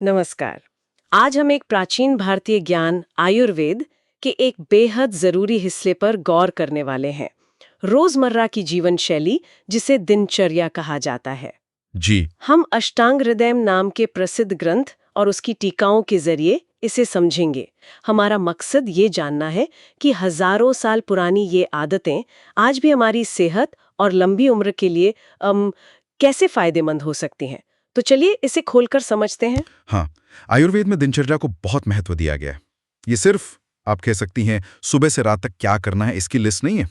नमस्कार। आज हम एक प्राचीन भारतीय ज्ञान आयुर्वेद के एक बेहद जरूरी हिस्से पर गौर करने वाले हैं। रोजमर्रा की जीवन शैली, जिसे दिनचर्या कहा जाता है। जी। हम अष्टांग हृदय नाम के प्रसिद्ध ग्रंथ और उसकी टीकाओं के जरिए इसे समझेंगे। हमारा मकसद ये जानना है कि हजारों साल पुरानी ये आदतें आज भी हमारी सेहत और लंबी उम्र के लिए कैसे फायदेमंद हो सकती हैं। तो चलिए इसे खोलकर समझते हैं। हाँ, आयुर्वेद में दिनचर्या को बहुत महत्व दिया गया है। ये सिर्फ आप कह सकती हैं सुबह से रात तक क्या करना है इसकी लिस्ट नहीं है।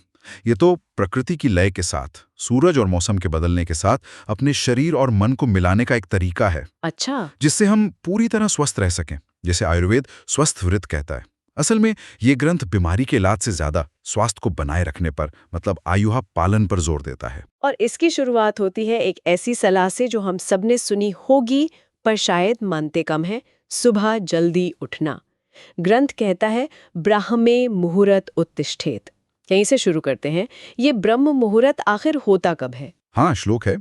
ये तो प्रकृति की लय के साथ, सूरज और मौसम के बदलने के साथ अपने शरीर और मन को मिलाने का एक तरीका है। अच्छा। जिससे हम पूरी तरह स्वस्थ रह सकें, जैसे आयुर्वेद स्वस्थ वृत्त कहता है। असल में ये ग्रंथ बीमारी के इलाज से ज्यादा स्वास्थ्य को बनाए रखने पर, मतलब आयुहा पालन पर जोर देता है। और इसकी शुरुआत होती है एक ऐसी सलाह से जो हम सबने सुनी होगी, पर शायद मानते कम है। सुबह जल्दी उठना। ग्रंथ कहता है ब्राह्मे मुहूर्त उत्तिष्ठेत। यहीं से शुरू करते हैं। ये ब्रह्म मुहूर्त आखिर होता कब है? हाँ, श्लोक है,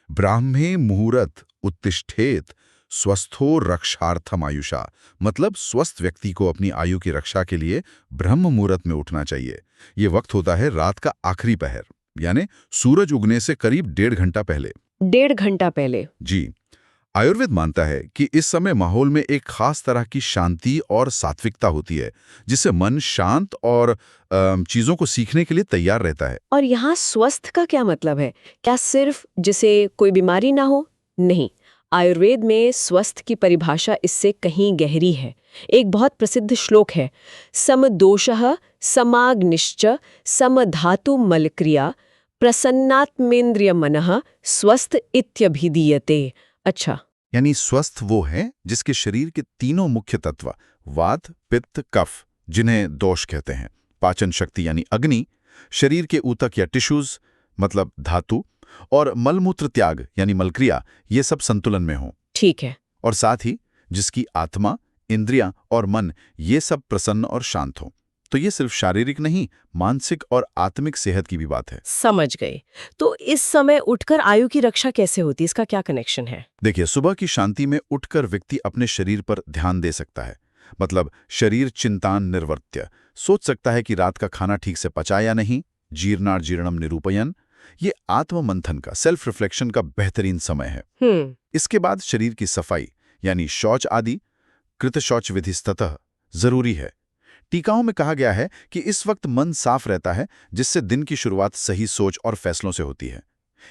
ब्राह्मे मुहूर्त उत्तिष्ठेत स्वस्थो रक्षार्थम आयुषा। मतलब स्वस्थ व्यक्ति को अपनी आयु की रक्षा के लिए ब्रह्म मुहूर्त में उठना चाहिए। ये वक्त होता है रात का आखिरी पहर, यानी सूरज उगने से करीब 1.5 घंटा पहले। 1.5 घंटा पहले? जी। आयुर्वेद मानता है कि इस समय माहौल में एक खास तरह की शांति और सात्विकता होती है, जिससे मन शांत और चीजों को सीखने के लिए तैयार रहता है। और यहाँ स्वस्थ का क्या मतलब है? क्या सिर्फ जिसे कोई बीमारी ना हो? नहीं, आयुर्वेद में स्वस्थ की परिभाषा इससे कहीं गहरी है। एक बहुत प्रसिद्ध श्लोक है, समदोषः समाग्निश्च समधातु मलक्रिया प्रसन्नात्मेन्द्रिय मनः स्वस्थ इत्यभिधीयते। अच्छा। यानी स्वस्थ वो है जिसके शरीर के तीनों मुख्य तत्व वात, पित्त, कफ, जिन्हें दोष कहते हैं, पाचन शक्ति यानी अग्नि, शरीर के ऊतक या टिश्यूज मतलब धातु, और मलमूत्र त्याग यानी मलक्रिया, ये सब संतुलन में हों। ठीक है। और साथ ही जिसकी आत्मा, इंद्रियां और मन ये सब प्रसन्न और शांत हों। तो ये सिर्फ शारीरिक नहीं, मानसिक और आत्मिक सेहत की भी बात है। समझ गई। तो इस समय उठकर आयु की रक्षा कैसे होती है? इसका क्या कनेक्शन है? देखिए, सुबह की शांति में उठकर व्यक्ति अपने शरीर पर ध्यान दे सकता है। मतलब शरीर चिंतान निर्वर्त्य, सोच सकता है कि रात का खाना ठीक से पचा या नहीं, जीर्णार्जीर्णम निरूपयन। ये आत्ममंथन का, सेल्फ रिफ्लेक्शन का बेहतरीन समय है। इसके बाद शरीर की सफाई यानी शौच आदि, कृत शौच विधि स्ततः जरूरी है। टीकाओं में कहा गया है कि इस वक्त मन साफ रहता है, जिससे दिन की शुरुआत सही सोच और फैसलों से होती है।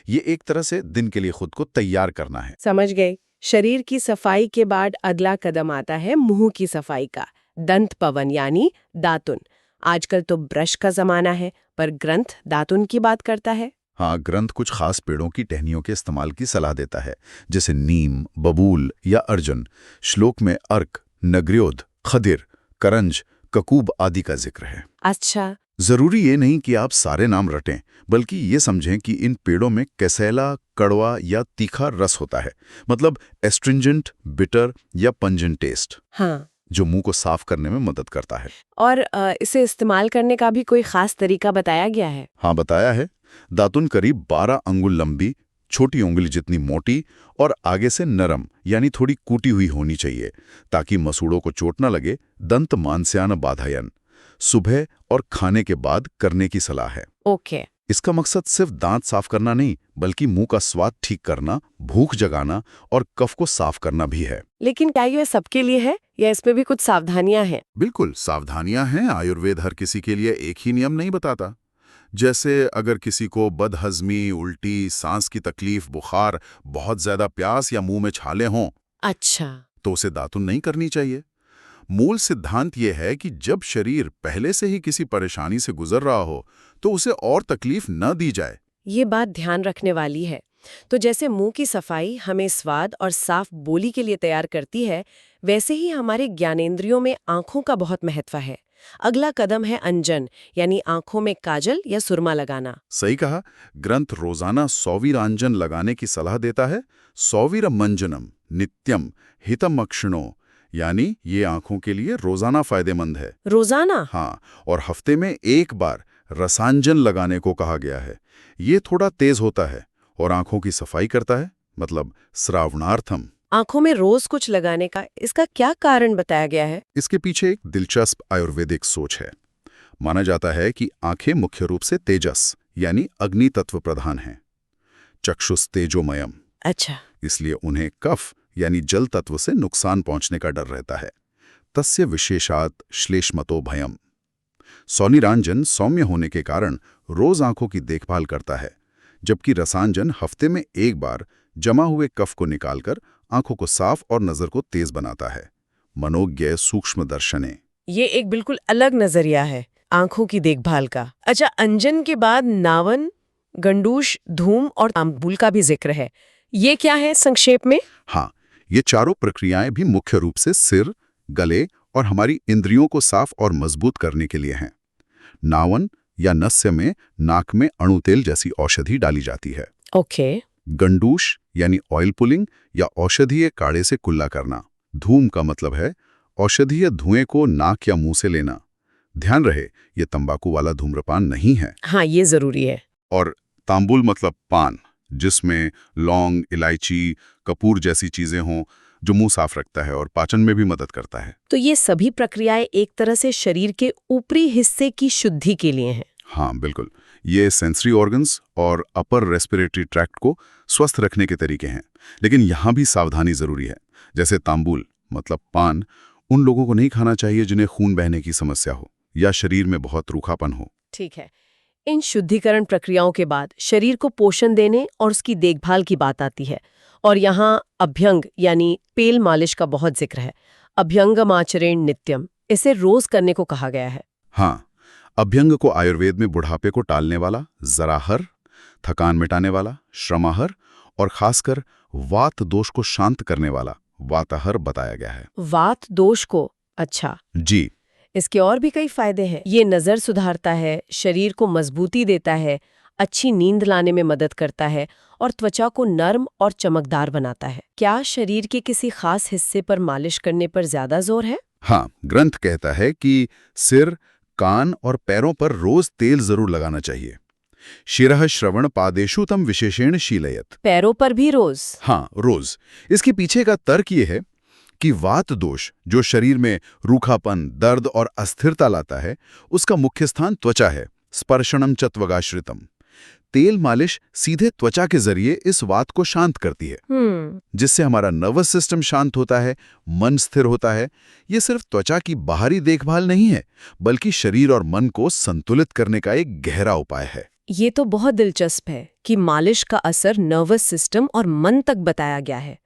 ये एक तरह से दिन के लिए खुद को तैयार करना है। समझ गई। शरीर की सफाई के बाद अगला कदम आता है मुंह की सफाई का। दंत पवन यानी दातुन। आजकल तो ब्रश का जमाना है, पर ग्रंथ दातुन की बात करता है। हाँ, ग्रंथ कुछ खास पेड़ों की टहनियों के इस्तेमाल की सलाह देता है, जैसे नीम, बबूल या अर्जुन। श्लोक में अर्क, नग्र्योध, खदिर, करंज, ककूब आदि का जिक्र है। अच्छा। जरूरी ये नहीं कि आप सारे नाम रटें, बल्कि ये समझें कि इन पेड़ों में कैसेला, कड़वा या तीखा रस होता है। मतलब एस्ट्रिंजेंट, बिटर या पंजेंट टेस्ट। हाँ। जो मुंह को साफ करने में मदद करता है। और इसे इस्तेमाल करने का भी कोई खास तरीका बताया गया है? हाँ, बताया है। दातुन करीब 12 अंगुल लंबी, छोटी उंगली जितनी मोटी और आगे से नरम यानी थोड़ी कूटी हुई होनी चाहिए, ताकि मसूड़ों को चोट न लगे। दंत मांस्यान बाधायन सुबह और खाने के बाद करने की सलाह है। ओके। इसका मकसद सिर्फ दांत साफ करना नहीं, बल्कि मुंह का स्वाद ठीक करना, भूख जगाना और कफ को साफ करना भी है। लेकिन क्या ये सबके लिए है या इसमें भी कुछ सावधानियां हैं? बिल्कुल सावधानियां हैं। आयुर्वेद हर किसी के लिए एक ही नियम नहीं बताता। जैसे अगर किसी को बदहजमी, उल्टी, सांस की तकलीफ, बुखार, बहुत ज्यादा प्यास या मुंह में छाले हों, अच्छा। तो उसे दातुन नहीं करनी चाहिए। मूल सिद्धांत यह है कि जब शरीर पहले से ही किसी परेशानी से गुजर रहा हो, तो उसे और तकलीफ न दी जाए। ये बात ध्यान रखने वाली है। तो जैसे मुंह की सफाई हमें स्वाद और साफ बोली के लिए तैयार करती है, वैसे ही हमारे ज्ञानेंद्रियों में आंखों का बहुत महत्व है। अगला कदम है अंजन, यानी आंखों में काजल या सुरमा लगाना। सही कहा। ग्रंथ रोजाना सौवीरांजन लगाने की सलाह देता है। सौवीर मंजनम नित्यम हितम अक्षिणो, यानी ये आंखों के लिए रोजाना फायदेमंद है। रोजाना? हाँ, और हफ्ते में एक बार रसांजन लगाने को कहा गया है। ये थोड़ा तेज होता है और आंखों की सफाई करता है, मतलब श्रावणार्थम। आंखों में रोज कुछ लगाने का इसका क्या कारण बताया गया है? इसके पीछे एक दिलचस्प आयुर्वेदिक सोच है। माना जाता है कि आंखें मुख्य रूप से तेजस यानी अग्नि तत्व प्रधान हैं। चक्षुष तेजोमयम, अच्छा। इसलिए उन्हें कफ यानी जल तत्व से नुकसान पहुंचने का डर रहता है। तस्य विशेषात श्लेष्मतो भयम। सौनिरांजन सौम्य होने के कारण रोज आंखों की देखभाल करता है, जबकि रसांजन हफ्ते में एक बार जमा हुए कफ को निकालकर आंखों को साफ और नजर को तेज बनाता है। मनोज्ञ सूक्ष्म दर्शने। ये एक बिल्कुल अलग नजरिया है आंखों की देखभाल का। अच्छा, अंजन के बाद नावन, गंडूश, धूम और तांबुल का भी जिक्र है। ये क्या है संक्षेप में? हाँ, ये चारों प्रक्रियाएं भी मुख्य रूप से सिर, गले और हमारी इंद्रियों को साफ और मजबूत करने के लिए हैं। नावन या नस्य में नाक में अणु तेल जैसी औषधि डाली जाती है। ओके। गंडूश यानी ऑयल पुलिंग या औषधीय काढ़े से कुल्ला करना। धूम का मतलब है औषधीय धुएं को नाक या मुंह से लेना। ध्यान रहे, ये तंबाकू वाला धूम्रपान नहीं है। हाँ, ये जरूरी है। और तांबुल मतलब पान, जिसमें लौंग, इलायची, कपूर जैसी चीजें हों, जो मुंह साफ रखता है और पाचन में भी मदद करता है। तो ये सभी प्रक्रियाएं एक तरह से शरीर के ऊपरी हिस्से की शुद्धि के लिए हैं। हाँ बिल्कुल, ये सेंसरी ऑर्गन्स और अपर रेस्पिरेटरी ट्रैक्ट को स्वस्थ रखने के तरीके हैं। लेकिन यहाँ भी सावधानी जरूरी है। जैसे तांबुल मतलब पान उन लोगों को नहीं खाना चाहिए जिन्हें खून बहने की समस्या हो या शरीर में बहुत रूखापन हो। ठीक है। इन शुद्धिकरण प्रक्रियाओं के बाद शरीर को पोषण देने और उसकी देखभाल की बात आती है। और यहाँ अभ्यंग यानी पेल मालिश का बहुत जिक्र है। अभ्यंगमाचरेण नित्यम, इसे रोज करने को कहा गया है। हाँ, अभ्यंग को आयुर्वेद में बुढ़ापे को टालने वाला, जराहर, थकान मिटाने वाला, श्रमाहर और खासकर वात दोष को शांत करने वाला वाताहर बताया गया है। वात दोष को? अच्छा जी। इसके और भी कई फायदे हैं। ये नज़र सुधारता है, शरीर को मजबूती देता है, अच्छी नींद लाने में मदद करता है और त्वचा को नर्म और चमकदार बनाता है। क्या शरीर के किसी खास हिस्से पर मालिश करने पर ज्यादा जोर है? हाँ, ग्रंथ कहता है कि सिर, कान और पैरों पर रोज तेल जरूर लगाना चाहिए। शिरः श्रवण पादेषु तम विशेषेण शीलयत। पैरों पर भी रोज? हाँ, रोज। इसके पीछे का तर्क ये है कि वात दोष जो शरीर में रूखापन, दर्द और अस्थिरता लाता है, उसका मुख्य स्थान त्वचा है। स्पर्शनम च त्वगाश्रितम। तेल मालिश सीधे त्वचा के जरिए इस वात को शांत करती है, जिससे हमारा नर्वस सिस्टम शांत होता है, मन स्थिर होता है। ये सिर्फ त्वचा की बाहरी देखभाल नहीं है, बल्कि शरीर और मन को संतुलित करने का एक गहरा उपाय है। ये तो बहुत दिलचस्प है कि मालिश का असर नर्वस सिस्टम और मन तक बताया गया है।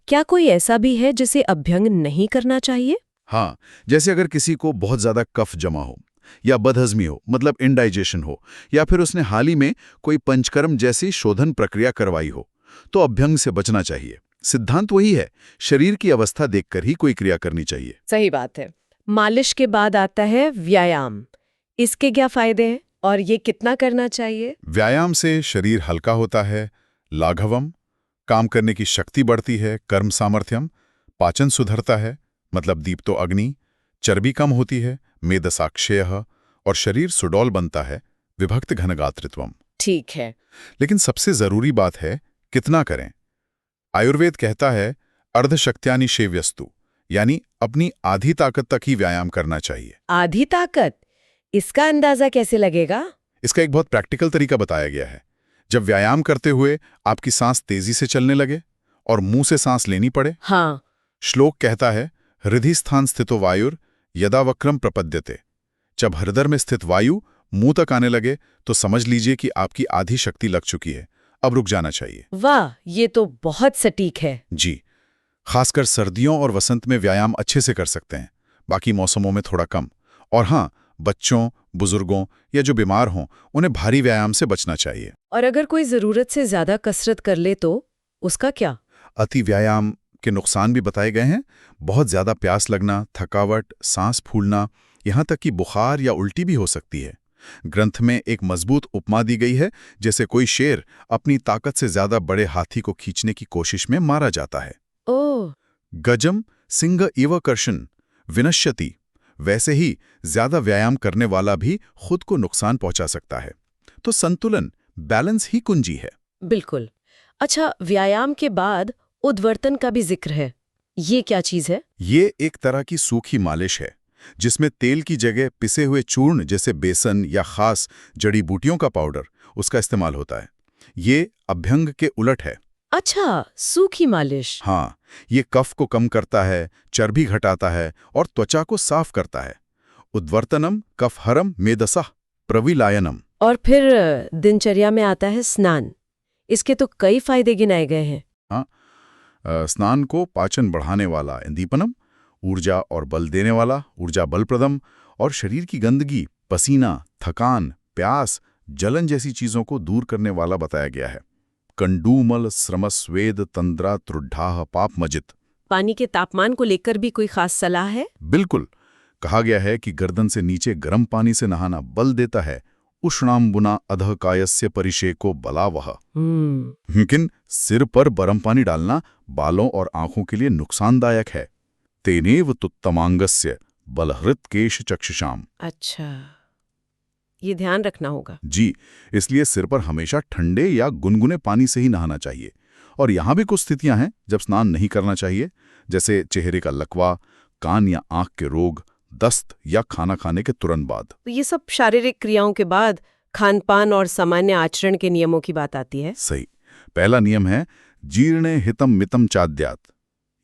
क्या कोई ऐसा भी है जिसे अभ्यंग नहीं करना चाहिए? हाँ, जैसे अगर किसी को बहुत ज्यादा कफ जमा हो या बदहजमी हो, मतलब इंडाइजेशन हो, या फिर उसने हाल ही में कोई पंचकर्म जैसी शोधन प्रक्रिया करवाई हो, तो अभ्यंग से बचना चाहिए। सिद्धांत वही है, शरीर की अवस्था देखकर ही कोई क्रिया करनी चाहिए। सही बात है। मालिश के बाद आता है व्यायाम। इसके क्या फायदे हैं और ये कितना करना चाहिए? व्यायाम से शरीर हल्का होता है, लाघवम, काम करने की शक्ति बढ़ती है, कर्म सामर्थ्यम, पाचन सुधरता है, मतलब दीप्तो अग्नि, चर्बी कम होती है, मेदसाक्षयः, और शरीर सुडौल बनता है, विभक्त घनगात्रित्वम। ठीक है। लेकिन सबसे जरूरी बात है कितना करें। आयुर्वेद कहता है अर्धशक्त्यानि शेव्यस्तु, यानी अपनी आधी ताकत तक ही व्यायाम करना चाहिए। आधी ताकत? इसका अंदाजा कैसे लगेगा? इसका एक बहुत प्रैक्टिकल तरीका बताया गया है। जब व्यायाम करते हुए आपकी सांस तेजी से चलने लगे और मुंह से सांस लेनी पड़े। हाँ। श्लोक कहता है हृदय स्थान स्थितो वायुर यदा वक्रम प्रपद्यते। जब हृदय में स्थित वायु मुंह तक आने लगे तो समझ लीजिए कि आपकी आधी शक्ति लग चुकी है, अब रुक जाना चाहिए। वाह, ये तो बहुत सटीक है। जी, खासकर सर्दियों और वसंत में व्यायाम अच्छे से कर सकते हैं, बाकी मौसमों में थोड़ा कम। और हाँ, बच्चों, बुजुर्गों या जो बीमार हों, उन्हें भारी व्यायाम से बचना चाहिए। और अगर कोई जरूरत से ज्यादा कसरत कर ले तो उसका क्या? अति व्यायाम के नुकसान भी बताए गए हैं। बहुत ज्यादा प्यास लगना, थकावट, सांस फूलना, यहाँ तक कि बुखार या उल्टी भी हो सकती है। ग्रंथ में एक मजबूत उपमा दी गई है, जैसे कोई शेर अपनी ताकत से ज्यादा बड़े हाथी को खींचने की कोशिश में मारा जाता है। ओह। गजम सिंह इव कर्षण विनश्यति। वैसे ही ज्यादा व्यायाम करने वाला भी खुद को नुकसान पहुंचा सकता है। तो संतुलन, बैलेंस ही कुंजी है। बिल्कुल। अच्छा, व्यायाम के बाद उद्वर्तन का भी जिक्र है। ये क्या चीज है? ये एक तरह की सूखी मालिश है, जिसमें तेल की जगह पिसे हुए चूर्ण जैसे बेसन या खास जड़ी बूटियों का पाउडर उसका इस्तेमाल होता है। ये अभ्यंग के उलट है। अच्छा, सूखी मालिश। हाँ, ये कफ को कम करता है, चर्बी घटाता है और त्वचा को साफ करता है। उद्वर्तनम कफहरम मेदसः प्रविलायनम। और फिर दिनचर्या में आता है स्नान। इसके तो कई फायदे गिनाए गए हैं। स्नान को पाचन बढ़ाने वाला इंदीपनम, ऊर्जा और बल देने वाला ऊर्जा बलप्रदम, और शरीर की गंदगी, पसीना, थकान, प्यास, जलन जैसी चीजों को दूर करने वाला बताया गया है। कंडूमल श्रमस्वेद तंद्रा त्रुड्ढाह पापमजित। पानी के तापमान को लेकर भी कोई खास सलाह है? बिल्कुल, कहा गया है कि गर्दन से नीचे गर्म पानी से नहाना बल देता है। उष्णाम्बुना अधः कायस्य परिषेको बलावह। लेकिन सिर पर गर्म पानी डालना बालों और आंखों के लिए नुकसानदायक है। तेनेव तुत्तमांगस्य बलहृत केश चक्षुषाम। अच्छा, ये ध्यान रखना होगा। जी, इसलिए सिर पर हमेशा ठंडे या गुनगुने पानी से ही नहाना चाहिए। और यहाँ भी कुछ स्थितियां हैं जब स्नान नहीं करना चाहिए, जैसे चेहरे का लकवा, कान या आंख के रोग, दस्त या खाना खाने के तुरंत बाद। तो ये सब शारीरिक क्रियाओं के बाद खानपान और सामान्य आचरण के नियमों की बात आती है। सही। पहला नियम है जीर्णे हितम मितम चाद्यात,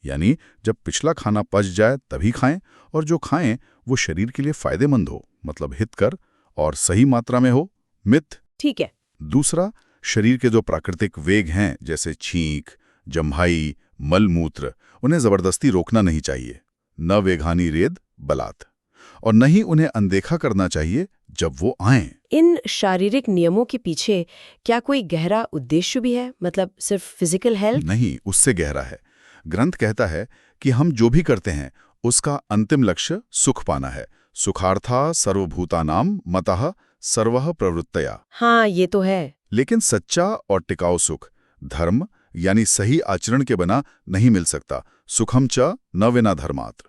यानी जब पिछला खाना पच जाए तभी खाएं, और जो खाएं वो शरीर के लिए फायदेमंद हो, मतलब हितकर और सही मात्रा में हो, मित। ठीक है। दूसरा, शरीर के जो प्राकृतिक वेग हैं जैसे छींक, जम्हाई, मलमूत्र, उन्हें जबरदस्ती रोकना नहीं चाहिए। न वेघानी रेद बलात्, और न ही उन्हें अनदेखा करना चाहिए जब वो आएं। इन शारीरिक नियमों के पीछे क्या कोई गहरा उद्देश्य भी है? मतलब सिर्फ फिजिकल हेल्थ? नहीं, उससे गहरा है। ग्रंथ कहता है कि हम जो भी करते हैं उसका अंतिम लक्ष्य सुख पाना है। सुखार्था सर्वभूतानाम मतः सर्वः प्रवृत्तया। हाँ, ये तो है। लेकिन सच्चा और टिकाऊ सुख धर्म यानी सही आचरण के बिना नहीं मिल सकता। सुखम च न विना धर्मात्।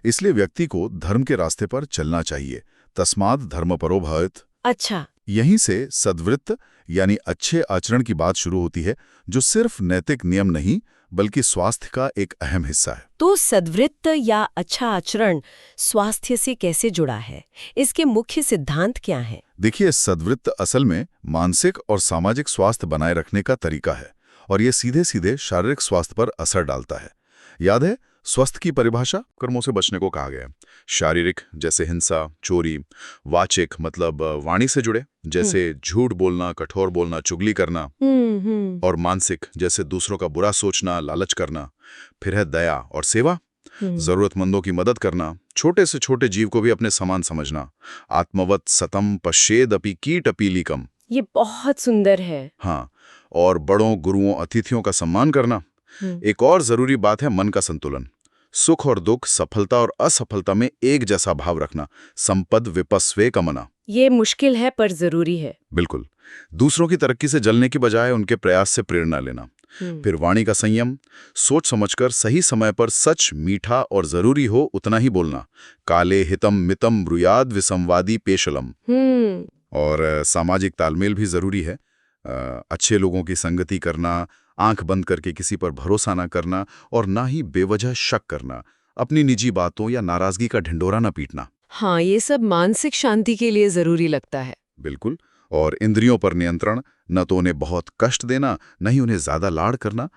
इसलिए व्यक्ति को धर्म के रास्ते पर चलना चाहिए। तस्मात् धर्मपरो भवेत्। अच्छा, यहीं से सद्वृत्त यानी अच्छे आचरण की बात शुरू होती है, जो सिर्फ नैतिक नियम नहीं बल्कि स्वास्थ्य का एक अहम हिस्सा है। तो सद्वृत्त या अच्छा आचरण स्वास्थ्य से कैसे जुड़ा है? इसके मुख्य सिद्धांत क्या हैं? देखिए, सद्वृत्त असल में मानसिक और सामाजिक स्वास्थ्य बनाए रखने का तरीका है, और ये सीधे सीधे शारीरिक स्वास्थ्य पर असर डालता है। याद है, स्वस्थ की परिभाषा कर्मों से बचने को कहा गया है। शारीरिक जैसे हिंसा, चोरी, वाचिक मतलब वाणी से जुड़े जैसे झूठ बोलना, कठोर बोलना, चुगली करना, और मानसिक जैसे दूसरों का बुरा सोचना, लालच करना। फिर है दया और सेवा, जरूरतमंदों की मदद करना, छोटे से छोटे जीव को भी अपने समान समझना। आत्मवत सतम पश्येद अपि कीट अपीलिकम। ये बहुत सुंदर है। हाँ, और बड़ों, गुरुओं, अतिथियों का सम्मान करना। एक और जरूरी बात है मन का संतुलन। सुख और दुख, सफलता और असफलता में एक जैसा भाव रखना। संपद विपस्वे कमना। ये मुश्किल है पर जरूरी है। बिल्कुल। दूसरों की तरक्की से जलने की बजाय उनके प्रयास से प्रेरणा लेना। फिर वाणी का संयम, सोच समझकर सही समय पर सच मीठा और जरूरी हो उतना ही बोलना। काले हितम मितम ब्रूयाद विसंवादी पेशलम। और सामाजिक तालमेल भी जरूरी है। अच्छे लोगों की संगति करना, आंख बंद करके किसी पर भरोसा ना करना, और ना ही बेवजह शक करना। अपनी निजी बातों या नाराजगी का ढिंडोरा ना पीटना। हाँ, ये सब मानसिक शांति के लिए जरूरी लगता है। बिल्कुल। और इंद्रियों पर नियंत्रण, न तो उन्हें बहुत कष्ट देना, न ही उन्हें ज्यादा लाड़ करना।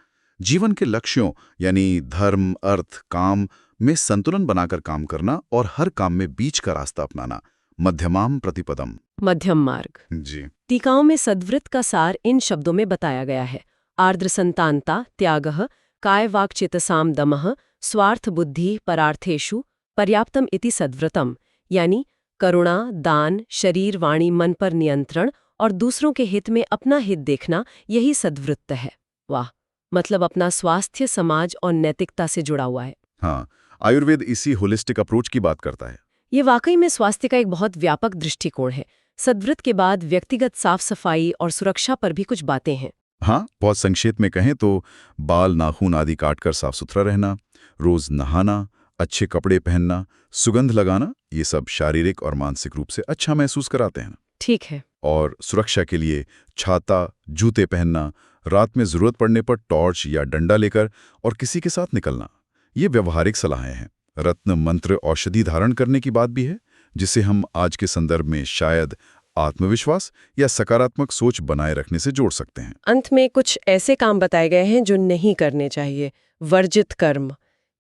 जीवन के लक्ष्यों यानी धर्म, अर्थ, काम में संतुलन बनाकर काम करना, और हर काम में बीच का रास्ता अपनाना। मध्यमाम प्रतिपदम, मध्यम मार्ग। जी। टीकाओं में सद्वृत्त का सार इन शब्दों में बताया गया है। आर्द्र संतानता, त्यागः, काय वाक् चेतसाम दमः, स्वार्थ बुद्धि परार्थेषु पर्याप्तम इति सद्व्रतम, यानी करुणा, दान, शरीर, वाणी, मन पर नियंत्रण और दूसरों के हित में अपना हित देखना, यही सद्वृत्त है। वाह, मतलब अपना स्वास्थ्य, समाज और नैतिकता से जुड़ा हुआ है। हाँ, आयुर्वेद इसी होलिस्टिक अप्रोच की बात करता है। ये वाकई में स्वास्थ्य का एक बहुत व्यापक दृष्टिकोण है। सद्वृत्त के बाद व्यक्तिगत साफ सफाई और सुरक्षा पर भी कुछ बातें हैं। हाँ, बहुत संक्षेप में कहें तो बाल, नाखून आदि काटकर साफ सुथरा रहना, रोज नहाना, अच्छे कपड़े पहनना, सुगंध लगाना, ये सब शारीरिक और मानसिक रूप से अच्छा महसूस कराते हैं। ठीक है। और सुरक्षा के लिए छाता, जूते पहनना, रात में जरूरत पड़ने पर टॉर्च या डंडा लेकर और किसी के साथ निकलना, ये व्यवहारिक सलाहें हैं। रत्न मंत्र औषधि धारण करने की बात भी है, जिसे हम आज के संदर्भ में शायद आत्मविश्वास या सकारात्मक सोच बनाए रखने से जोड़ सकते हैं। अंत में कुछ ऐसे काम बताए गए हैं जो नहीं करने चाहिए। वर्जित कर्म,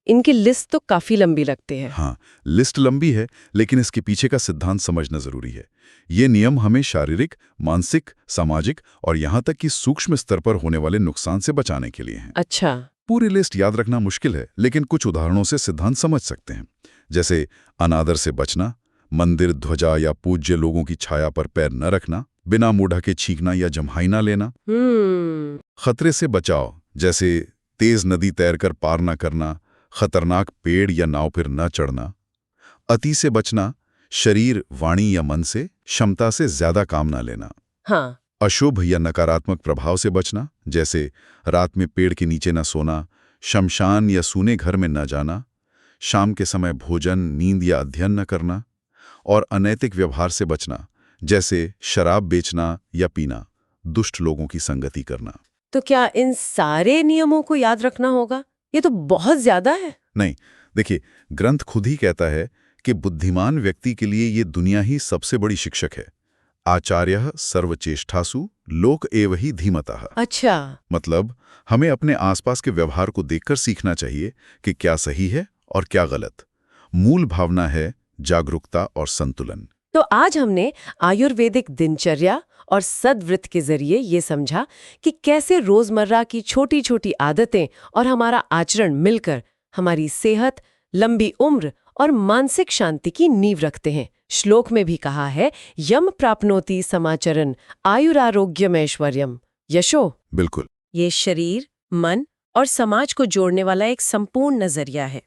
इनकी लिस्ट तो काफी लंबी लगती है। हाँ, लिस्ट लंबी है, लेकिन इसके पीछे का सिद्धांत समझना जरूरी है। ये नियम हमें शारीरिक, मानसिक, सामाजिक और यहाँ तक कि सूक्ष्म स्तर पर होने वाले नुकसान से बचाने के लिए हैं। अच्छा। पूरी लिस्ट याद रखना मुश्किल है, लेकिन कुछ उदाहरणों से सिद्धांत समझ सकते हैं। जैसे अनादर से बचना, मंदिर, ध्वजा या पूज्य लोगों की छाया पर पैर न रखना, बिना मुंह के छींकना या जम्हाई ना लेना। खतरे से बचाव, जैसे तेज नदी तैरकर पार न करना, खतरनाक पेड़ या नाव पर न चढ़ना। अति से बचना, शरीर, वाणी या मन से क्षमता से ज्यादा काम ना लेना। हाँ। अशुभ या नकारात्मक प्रभाव से बचना, जैसे रात में पेड़ के नीचे न सोना, शमशान या सूने घर में न जाना, शाम के समय भोजन, नींद या अध्ययन न करना, और अनैतिक व्यवहार से बचना, जैसे शराब बेचना या पीना, दुष्ट लोगों की संगति करना। तो क्या इन सारे नियमों को याद रखना होगा? ये तो बहुत ज्यादा है। नहीं, देखिए, ग्रंथ खुद ही कहता है कि बुद्धिमान व्यक्ति के लिए ये दुनिया ही सबसे बड़ी शिक्षक है। आचार्यः सर्वचेष्टासु लोक एव हि धीमतः। अच्छा। मतलब हमें अपने आसपास के व्यवहार को देखकर सीखना चाहिए कि क्या सही है और क्या गलत। मूल भावना है जागरूकता और संतुलन। तो आज हमने आयुर्वेदिक दिनचर्या और सद्वृत्त के जरिए ये समझा कि कैसे रोजमर्रा की छोटी छोटी आदतें और हमारा आचरण मिलकर हमारी सेहत, लंबी उम्र और मानसिक शांति की नींव रखते हैं। श्लोक में भी कहा है, यम प्राप्नोति समाचरन आयुरारोग्यमैश्वर्यम यशो। बिल्कुल। ये शरीर, मन और समाज को जोड़ने वाला एक संपूर्ण नजरिया है।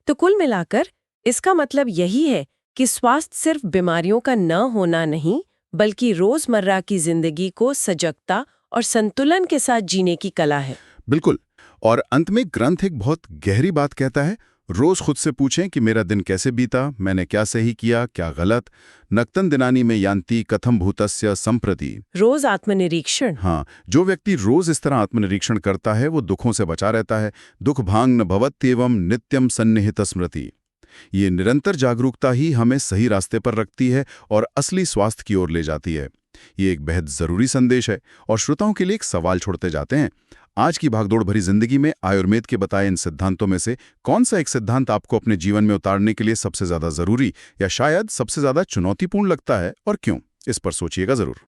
तो कुल मिलाकर इसका मतलब यही है कि स्वास्थ्य सिर्फ बीमारियों का न होना नहीं, बल्कि रोजमर्रा की जिंदगी को सजगता और संतुलन के साथ जीने की कला है। बिल्कुल। और अंत में ग्रंथ एक बहुत गहरी बात कहता है, रोज खुद से पूछें कि मेरा दिन कैसे बीता, मैंने क्या सही किया, क्या गलत। नक्तन दिनानि में यान्ति कथम भूतस्य संप्रति। रोज आत्मनिरीक्षण। हाँ, जो व्यक्ति रोज इस तरह आत्मनिरीक्षण करता है वो दुखों से बचा रहता है। दुख भांग न भवत्येवं नित्यम सन्निहित स्मृति। ये निरंतर जागरूकता ही हमें सही रास्ते पर रखती है और असली स्वास्थ्य की ओर ले जाती है। ये एक बेहद जरूरी संदेश है और श्रोताओं के लिए एक सवाल छोड़ते जाते हैं। आज की भागदौड़ भरी जिंदगी में आयुर्वेद के बताए इन सिद्धांतों में से कौन सा एक सिद्धांत आपको अपने जीवन में उतारने के लिए सबसे ज्यादा जरूरी या शायद सबसे ज्यादा चुनौतीपूर्ण लगता है और क्यों? इस पर सोचिएगा जरूर।